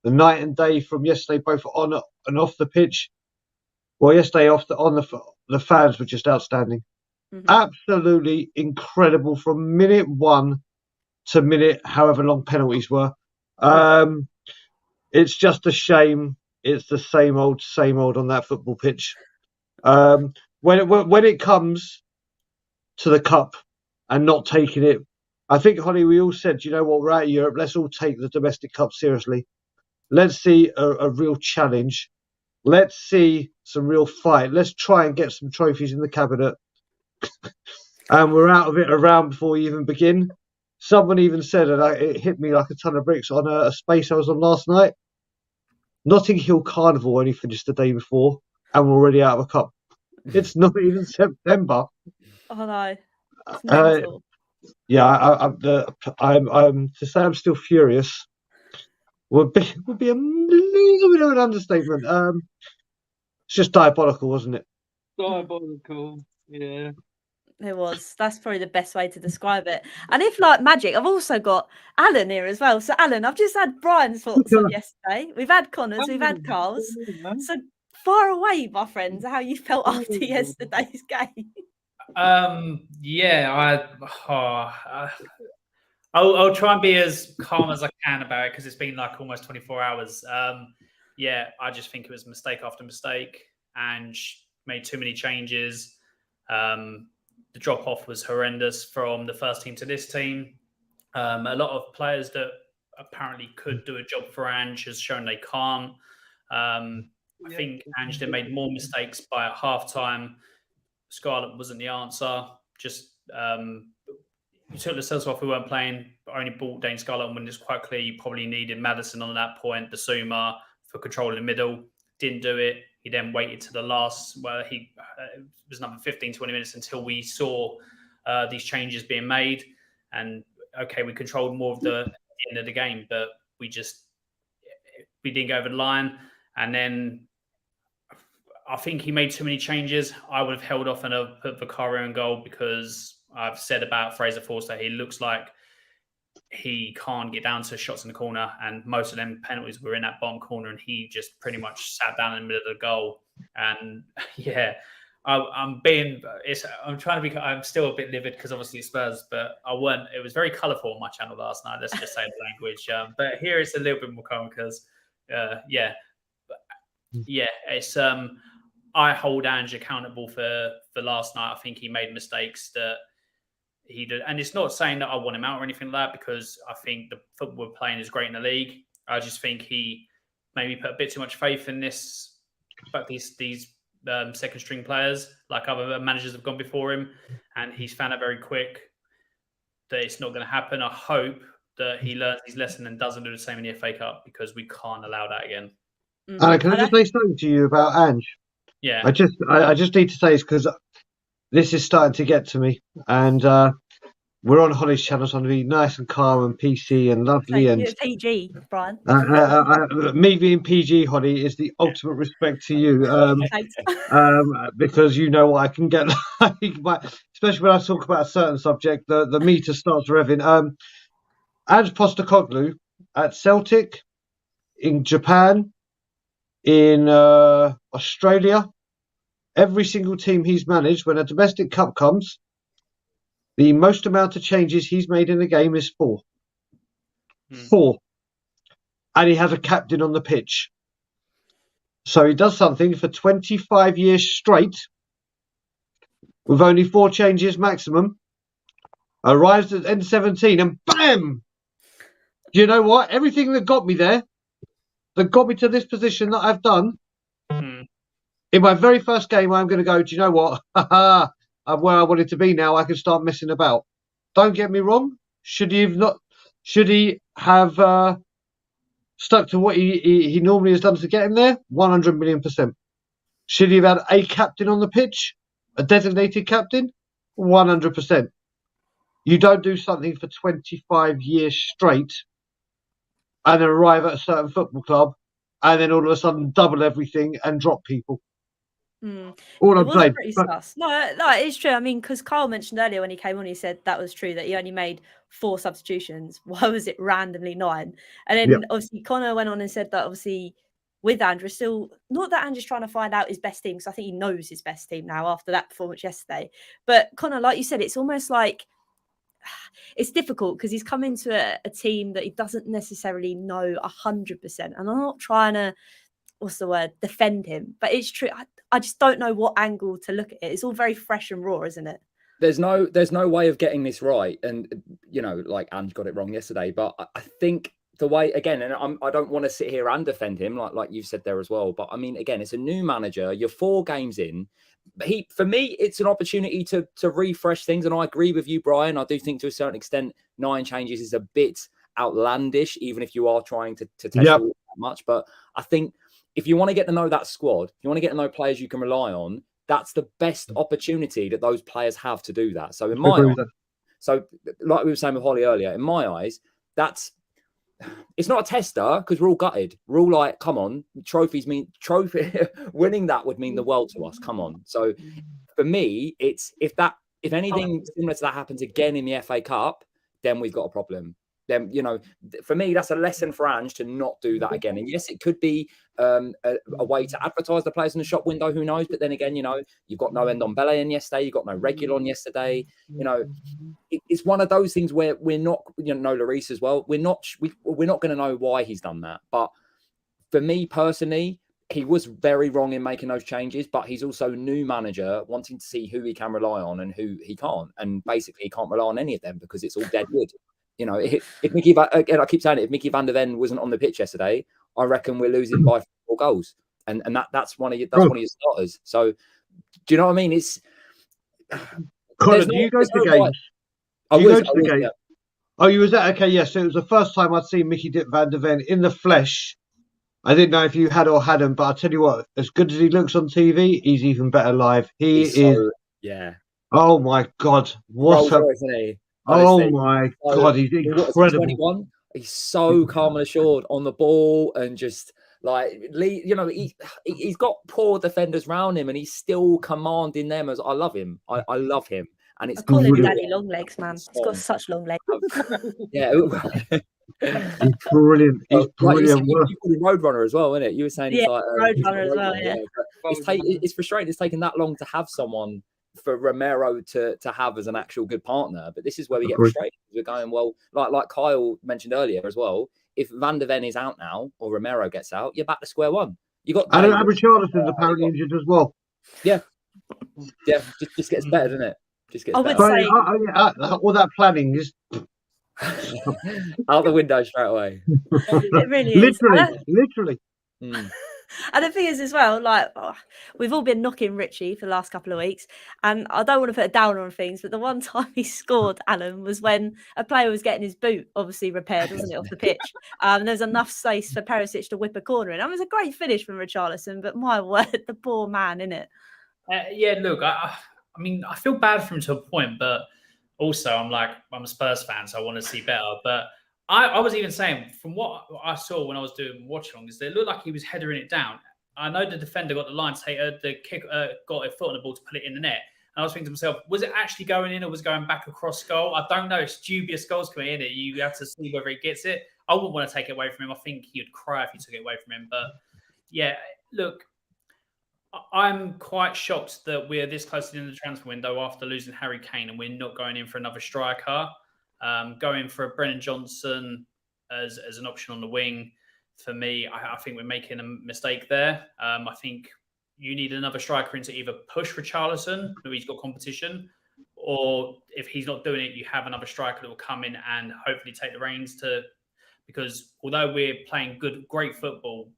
The night and day from yesterday, both on and off the pitch. Well, yesterday the fans were just outstanding. Mm-hmm. Absolutely incredible from minute 1 to minute however long penalties were. It's just a shame it's the same old on that football pitch. when it comes to the cup and not taking it, I think, Hollie, we all said, you know what, we're out of Europe. Let's all take the domestic cup seriously. Let's see a real challenge. Let's see some real fight. Let's try and get some trophies in the cabinet. And we're out of it a round before we even begin. Someone even said, and it hit me like a ton of bricks on a space I was on last night. Notting Hill Carnival only finished the day before, and we're already out of a cup. It's not even September. Oh no, it's mental. Yeah, I'm to say I'm still furious. Would be a little bit of an understatement. It's just diabolical, wasn't it? Diabolical, yeah. It was. That's probably the best way to describe it. And if like magic, I've also got Alan here as well. So Alan, I've just had Brian's thoughts on yesterday. We've had Connor's, we've had Carl's. So far away, my friends, how you felt after yesterday's game. Yeah, I'll try and be as calm as I can about it because it's been like almost 24 hours. Yeah, I just think it was mistake after mistake and made too many changes. The drop-off was horrendous from the first team to this team. A lot of players that apparently could do a job for Ange has shown they can't. I think Ange then made more mistakes by at half-time. Scarlett wasn't the answer. Just you took the cells off. We weren't playing. Only bought Dane Scarlett, and when it's quite clear you probably needed Madison on that point, the Basuma for control in the middle. Didn't do it. He then waited to the last, where he it was another 15, 20 minutes until we saw these changes being made. And okay, we controlled more of the end of the game, but we didn't go over the line. And then I think he made too many changes. I would have held off and have put Vicario in goal because I've said about Fraser Forster, he looks like he can't get down to shots in the corner, and most of them penalties were in that bottom corner, and he just pretty much sat down in the middle of the goal. And yeah, I'm still a bit livid because obviously Spurs, but it was very colourful on my channel last night. Let's just say the language. But here it's a little bit more calm because, it's I hold Ange accountable for last night. I think he made mistakes that he did, and it's not saying that I want him out or anything like that because I think the football we're playing is great in the league. I just think he maybe put a bit too much faith in these second string players, like other managers have gone before him, and he's found out very quick that it's not going to happen. I hope that he learns his lesson and doesn't do the same in the FA Cup because we can't allow that again. Can I just say something to you about Ange? Yeah. I just need to say this because this is starting to get to me, and we're on Hollie's channel, so I'm going to be nice and calm and PC and lovely. And PG, Brian. Me being PG, Hollie, is the ultimate respect to you, because you know what I can get like, but especially when I talk about a certain subject, the meter starts revving. Ange Postecoglou at Celtic, in Japan, in Australia, every single team he's managed, when a domestic cup comes, the most amount of changes he's made in a game is 4. 4. And he has a captain on the pitch. So he does something for 25 years straight with only 4 changes maximum. Arrives at end 17 and bam! You know what? Everything that got me there, that got me to this position that I've done, in my very first game, I'm going to go, do you know what? I'm where I wanted to be now. I can start messing about. Don't get me wrong. Should he have stuck to what he normally has done to get him there? 100 million%. Should he have had a captain on the pitch? A designated captain? 100%. You don't do something for 25 years straight and then arrive at a certain football club and then all of a sudden double everything and drop people. All I'm saying. No, it's true. I mean, because Carl mentioned earlier when he came on, he said that was true, that he only made 4 substitutions. Why was it randomly 9? And then obviously Connor went on and said that obviously with Andrew, still not that Andrew's trying to find out his best team, because I think he knows his best team now after that performance yesterday. But Connor, like you said, it's almost like it's difficult because he's come into a team that he doesn't necessarily know 100%. And I'm not trying to what's the word, defend him. But it's true. I just don't know what angle to look at it. It's all very fresh and raw, isn't it? There's no way of getting this right. And, like Ange got it wrong yesterday. But I think the way, again, and I don't want to sit here and defend him, like you've said there as well. But I mean, again, it's a new manager. You're 4 games in. For me, it's an opportunity to refresh things. And I agree with you, Brian. I do think to a certain extent, 9 changes is a bit outlandish, even if you are trying to test all that much. But I think if you want to get to know that squad, if you want to get to know players you can rely on, that's the best opportunity that those players have to do that. So in my eyes, so like we were saying with Hollie earlier, in my eyes, it's not a tester because we're all gutted. We're all like, come on, trophy winning that would mean the world to us. Come on. So for me, it's if anything similar to that happens again in the FA Cup, then we've got a problem. Then, for me, that's a lesson for Ange to not do that again. And yes, it could be a way to advertise the players in the shop window. Who knows? But then again, you've got no Ndombele in yesterday. You've got no Regulon yesterday. It's one of those things where we're not, no Lloris as well. We're not going to know why he's done that. But for me personally, he was very wrong in making those changes. But he's also a new manager wanting to see who he can rely on and who he can't. And basically, he can't rely on any of them because it's all dead wood. If Mickey, again, I keep saying it, if Mickey van der Ven wasn't on the pitch yesterday, I reckon we're losing by 4 goals, and that's one of your starters. So, do you know what I mean? It's Colin, do you go to games? I was. Yeah. Oh, you was that? Okay, yes. So it was the first time I'd seen Mickey van der Ven in the flesh. I didn't know if you had or hadn't, but I'll tell you what, as good as he looks on TV, he's even better live. He's yeah. Oh my God, isn't he? Oh my God, he's incredible. 21. He's so calm and assured on the ball, and just like, he's got poor defenders around him, and he's still commanding them. As I love him, I love him, and it's I call him Daddy Long Legs, man. He's got such long legs. Yeah, he's brilliant. He's brilliant. You call him Roadrunner as well, isn't it? You were saying he's like Roadrunner as well. Yeah, it's frustrating. It's taken that long to have someone for Romero to have as an actual good partner, but this is where we get frustrated. We're going, well, like Kyle mentioned earlier as well, if Van der Ven is out now or Romero gets out, you're back to square one. You got and Richarlison's apparently injured as well. Yeah, just gets better, doesn't it? Just gets better. Say, all that planning is out the window straight away. It really is. Literally. And the thing is as well, like, we've all been knocking Richie for the last couple of weeks, and I don't want to put a downer on things, but the one time he scored, Alan, was when a player was getting his boot obviously repaired, wasn't it, off the pitch? There's enough space for Perisic to whip a corner in. It was a great finish from Richarlison, but my word, the poor man, innit? Yeah, look, I mean, I feel bad for him to a point, but also I'm a Spurs fan, so I want to see better. But I was even saying, from what I saw when I was doing watch-alongs, it looked like he was headering it down. I know the defender got the line to take the kick, got a foot on the ball to put it in the net. And I was thinking to myself, was it actually going in or was it going back across goal? I don't know. It's dubious goals coming in it. You have to see whether he gets it. I wouldn't want to take it away from him. I think he would cry if he took it away from him. But yeah, look, I'm quite shocked that we're this close to the end of the transfer window after losing Harry Kane and we're not going in for another striker. Going for a Brennan Johnson as an option on the wing, for me, I think we're making a mistake there. I think you need another striker in to either push Richarlison, who he's got competition, or if he's not doing it, you have another striker that will come in and hopefully take the reins because although we're playing great football,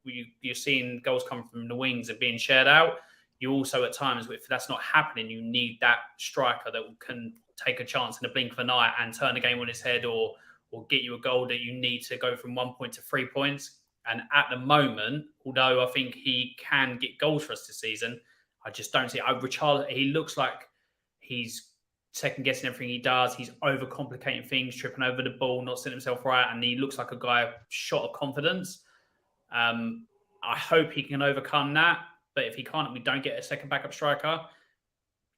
you're seeing goals come from the wings and being shared out. You also, at times, if that's not happening, you need that striker that can take a chance in a blink of an eye and turn the game on its head or get you a goal that you need to go from 1 point to 3 points. And at the moment, although I think he can get goals for us this season, I just don't see it. Richarlison, he looks like he's second-guessing everything he does. He's overcomplicating things, tripping over the ball, not setting himself right, and he looks like a guy shot of confidence. I hope he can overcome that, but if he can't, we don't get a second backup striker,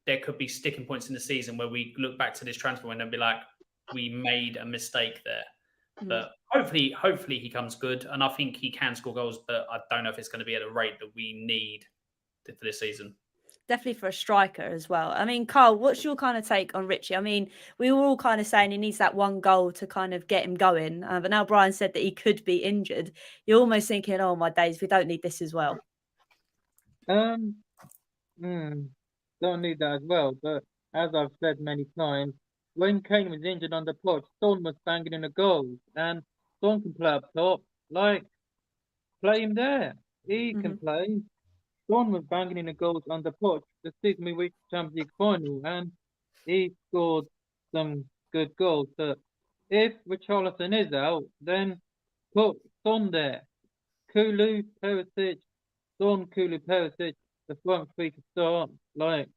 there could be sticking points in the season where we look back to this transfer window and be like, we made a mistake there. Mm. But hopefully he comes good, and I think he can score goals, but I don't know if it's going to be at a rate that we need for this season. definitely for a striker as well. I mean, Carl, what's your kind of take on Richie? I mean, we were all kind of saying he needs that one goal to kind of get him going. But now Brian said that he could be injured. You're almost thinking, oh my days, we don't need this as well. Don't need that as well. But as I've said many times, when Kane was injured on the pitch, Son was banging in the goals, and Son can play up top. Like, play him there. He can play. Son was banging in the goals on the pitch the season we reached the Champions League final, and he scored some good goals. But if Richarlison is out, then put Son there. Kulu, Perisic, Son, Kulu, Perisic, the front three to start. Like,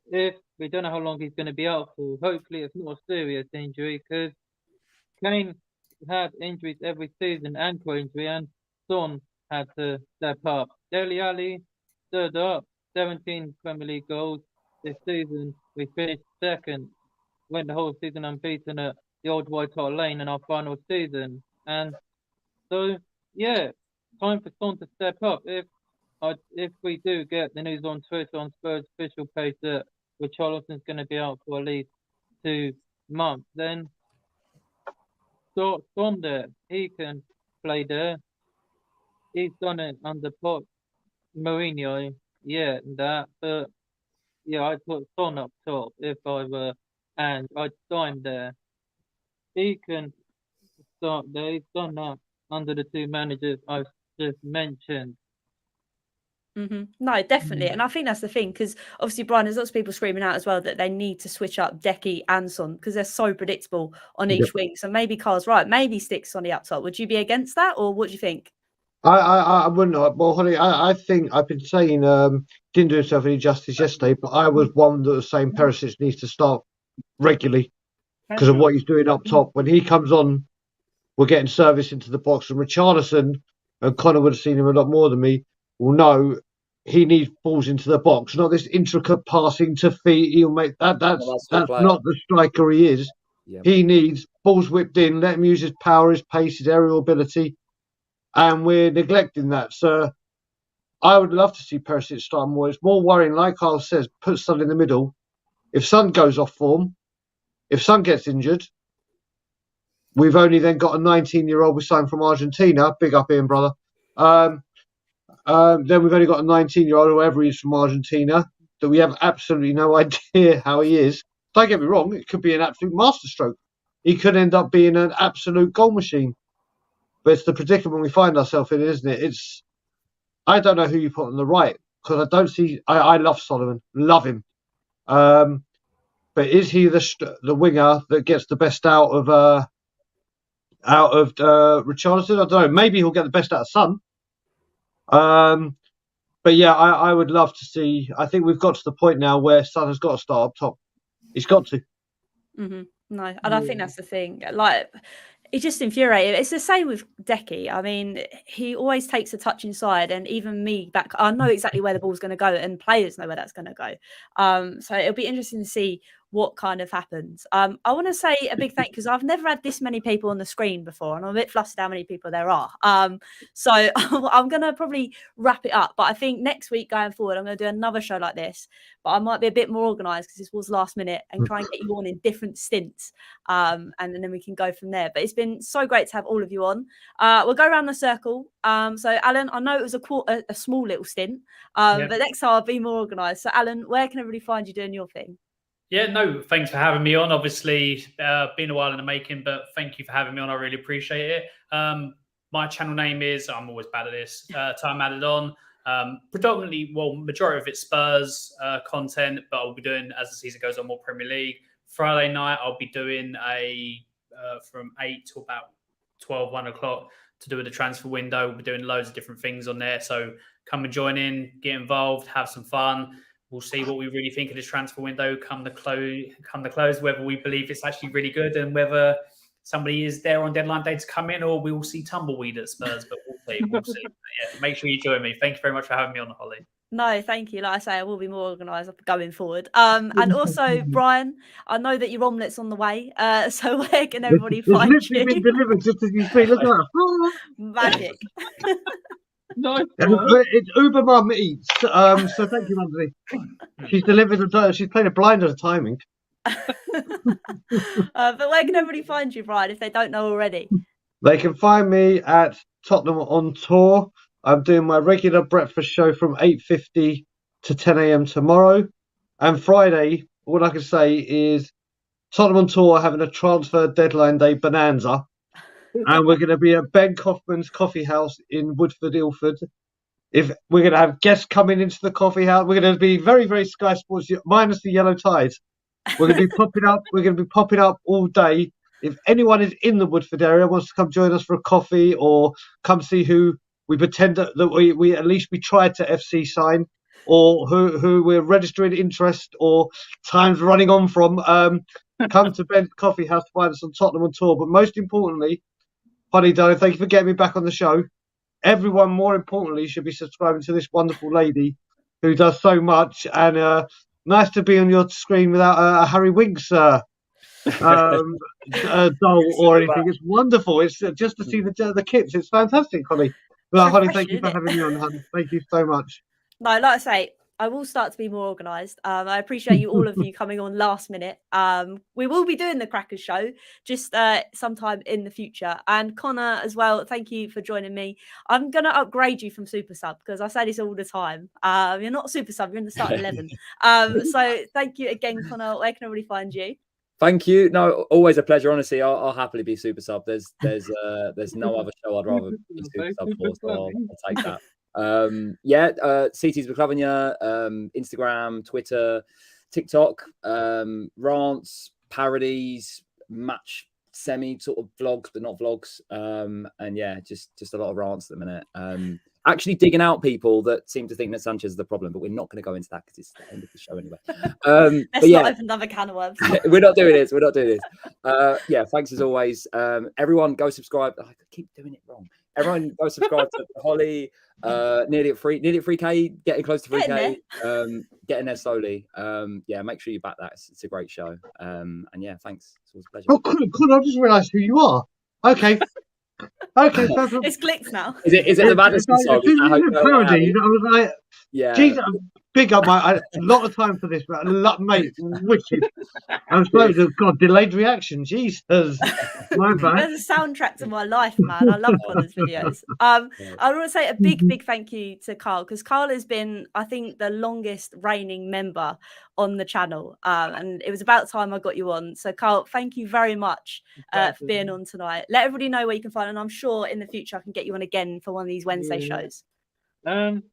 if we don't know how long he's going to be out for, hopefully it's not a serious injury, because Kane had injuries every season, ankle injury, and Son had to step up. Dele Alli stood up, 17 Premier League goals this season. We finished second, went the whole season unbeaten at the Old White Hart Lane in our final season. And so, yeah, time for Son to step up. If we do get the news on Twitter, on Spurs' official page, that Richarlison's going to be out for at least 2 months, then start Son there. He can play there. He's done it under Mourinho, but yeah, I'd put Son up top if I were, and I'd sign there. He can start there. He's done that under the 2 managers I've just mentioned. No, definitely. And I think that's the thing, because obviously, Brian, there's lots of people screaming out as well that they need to switch up Decky and Son because they're so predictable on each wing. So maybe Carl's right. Maybe stick Sonny up top. Would you be against that, or what do you think? I wouldn't. Well, Hollie, I think I've been saying didn't do himself any justice yesterday, but I was one that was saying Perisic needs to start regularly because of what he's doing up top. When he comes on, we're getting service into the box, and Richarlison, and Connor would have seen him a lot more than me, will know he needs balls into the box, not this intricate passing to feet. He'll make that. That's not the striker he is. Yeah. He needs balls whipped in, let him use his power, his pace, his aerial ability. And we're neglecting that. So I would love to see Perisic start more. It's more worrying, like Carl says, put Son in the middle. If Son goes off form, if Son gets injured, we've only then got a 19-year-old we signed from Argentina. Big up Ian, brother. Then we've only got a 19-year-old, whoever he is, from Argentina, that we have absolutely no idea how he is. Don't get me wrong, it could be an absolute masterstroke. He could end up being an absolute goal machine. But it's the predicament we find ourselves in, isn't it? I don't know who you put on the right, because I don't see. I love Solomon, love him. But is he the winger that gets the best out of Richarlison? I don't know. Maybe he'll get the best out of Son. But yeah, I would love to see. I think we've got to the point now where Son has got to start up top. He's got to. No, and I think that's the thing. Like, it's just infuriating. It's the same with Decky. I mean, he always takes a touch inside, and even me back, I know exactly where the ball's going to go, and players know where that's going to go. So it'll be interesting to see what kind of happens. I want to say a big thank you, because I've never had this many people on the screen before, and I'm a bit flustered how many people there are. So I'm going to probably wrap it up, but I think next week going forward, I'm going to do another show like this, but I might be a bit more organised because this was last minute, and try and get you on in different stints, and then we can go from there. But it's been so great to have all of you on. We'll go around the circle. So Alan, I know it was a small little stint, but next time I'll be more organised. So Alan, where can everybody find you doing your thing? Yeah, no, thanks for having me on. Obviously, been a while in the making, but thank you for having me on. I really appreciate it. My channel name is, I'm always bad at this, Time Added On. Predominantly, majority of it's Spurs content, but I'll be doing, as the season goes on, more Premier League. Friday night, I'll be doing from 8 to about 12, 1 o'clock to do with the transfer window. We'll be doing loads of different things on there. So come and join in, get involved, have some fun. We'll see what we really think of this transfer window come the close, whether we believe it's actually really good and whether somebody is there on deadline day to come in, or we will see tumbleweed at Spurs, but we'll see. Yeah, make sure you join me. Thank you very much for having me on, Hollie. No, thank you. Like I say, I will be more organised going forward. And also, Brian, I know that your omelet's on the way. So where can everybody find you? It's literally been delivered just as you speak. Look at that. Magic. Nice one. It's Uber Mum Eats. So thank you, Anthony. She's delivered. She's played a blind on the timing. But where can everybody find you, Brian, if they don't know already? They can find me at Tottenham on Tour. I'm doing my regular breakfast show from 8:50 to 10 a.m. tomorrow. And Friday, all I can say is Tottenham on Tour are having a transfer deadline day bonanza. And we're going to be at Ben Kaufman's Coffee House in Woodford, Ilford. If we're going to have guests coming into the coffee house, we're going to be very, very Sky Sports, minus the yellow ties. We're going to be popping up. We're going to be popping up all day. If anyone is in the Woodford area, wants to come join us for a coffee or come see who we pretend that we at least we tried to FC sign, or who we're registering interest or time's running on from, come to Ben's Coffee House to find us on Tottenham on Tour. But most importantly, Hollie, darling, thank you for getting me back on the show. Everyone, more importantly, should be subscribing to this wonderful lady who does so much. And nice to be on your screen without a Harry Winks doll or anything. It's wonderful. It's just to see the kits. It's fantastic, Hollie. Well, Hollie, thank you for having me on, hon. Thank you so much. No, like I say, I will start to be more organised. I appreciate you, all of you, coming on last minute. We will be doing the Crackers show just sometime in the future. And Connor as well, thank you for joining me. I'm going to upgrade you from Super Sub because I say this all the time. You're not Super Sub, you're in the starting 11. So thank you again, Connor. Where can everybody find you? Thank you. No, always a pleasure. Honestly, I'll happily be Super Sub. There's no other show I'd rather be Super Sub for, so I'll take that. CT's Buklavanya, Instagram, Twitter, TikTok, rants, parodies, match semi sort of vlogs, but not vlogs. And yeah, just a lot of rants at the minute. Actually digging out people that seem to think that Sanchez is the problem, but we're not going to go into that because it's the end of the show anyway. Let's not open another can of worms. We're not doing this. Yeah, thanks as always. Everyone go subscribe. I keep doing it wrong. Everyone go subscribe to Hollie. Nearly at 3K, getting close to 3K. Getting there slowly. Yeah, make sure you back that. It's a great show. And yeah, thanks. It's always a pleasure. Oh, cool. I just realised who you are. Okay. Okay, it's clicked now. Is it the Madison song? It's a parody. I was like, yeah. Jesus, big up, mate. A lot of time for this, but mate, wicked. I'm supposed to have got delayed reaction. Jesus, my bad. There's a soundtrack to my life, man. I love Connor's videos. I want to say a big thank you to Carl, because Carl has been, I think, the longest reigning member on the channel, and it was about time I got you on. So Carl, thank you very much for being on tonight. Let everybody know where you can find, and I'm sure in the future I can get you on again for one of these Wednesday shows. Find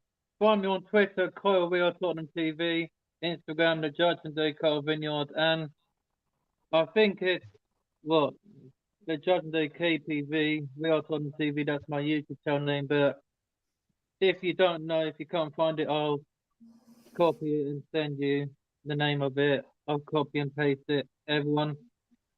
me on Twitter, Kyle We Are Tottenham TV, Instagram, The Judgment Day, Kyle Vineyard, and I think it's The Judgment Day KPV, We Are Tottenham TV. That's my YouTube channel name. But if you don't know, if you can't find it, I'll copy it and send you the name of it. I'll copy and paste it. Everyone,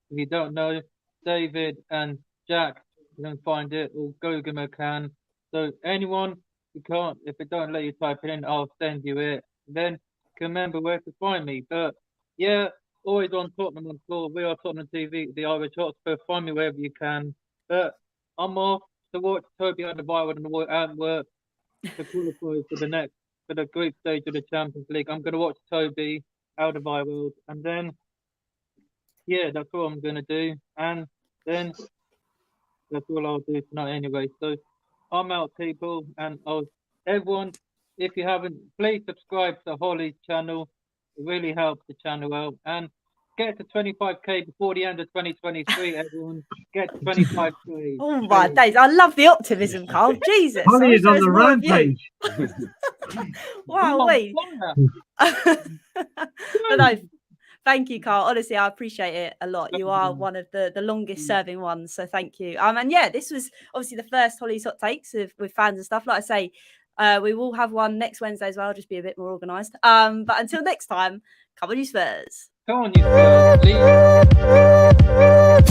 if you don't know, David and Jack, you can find it, or Gogama can. So anyone you can't, if it don't let you type it in, I'll send you it. Then you can remember where to find me. But yeah, always on Tottenham on Tour. We Are Tottenham TV, the Irish Hotspur. Find me wherever you can. But I'm off to watch Toby Alderweireld and the Antwerp to qualify for the group stage of the Champions League. I'm going to watch Toby Alderweireld, and then yeah, that's all I'm going to do. And then that's all I'll do tonight anyway. So I'm out, people, and everyone, if you haven't, please subscribe to Hollie's channel. It really helps the channel out. And get to 25k before the end of 2023, everyone. Get to 25k. Oh my days. I love the optimism, Carl. Jesus. Hollie is on the rampage. Wow, wait. But no, thank you, Carl. Honestly, I appreciate it a lot. You are one of the longest serving ones, so thank you. And yeah, this was obviously the first Hollie's Hot Takes with fans and stuff. Like I say, we will have one next Wednesday as well. I'll just be a bit more organised. But until next time, come on, you Spurs. Come on, you Spurs.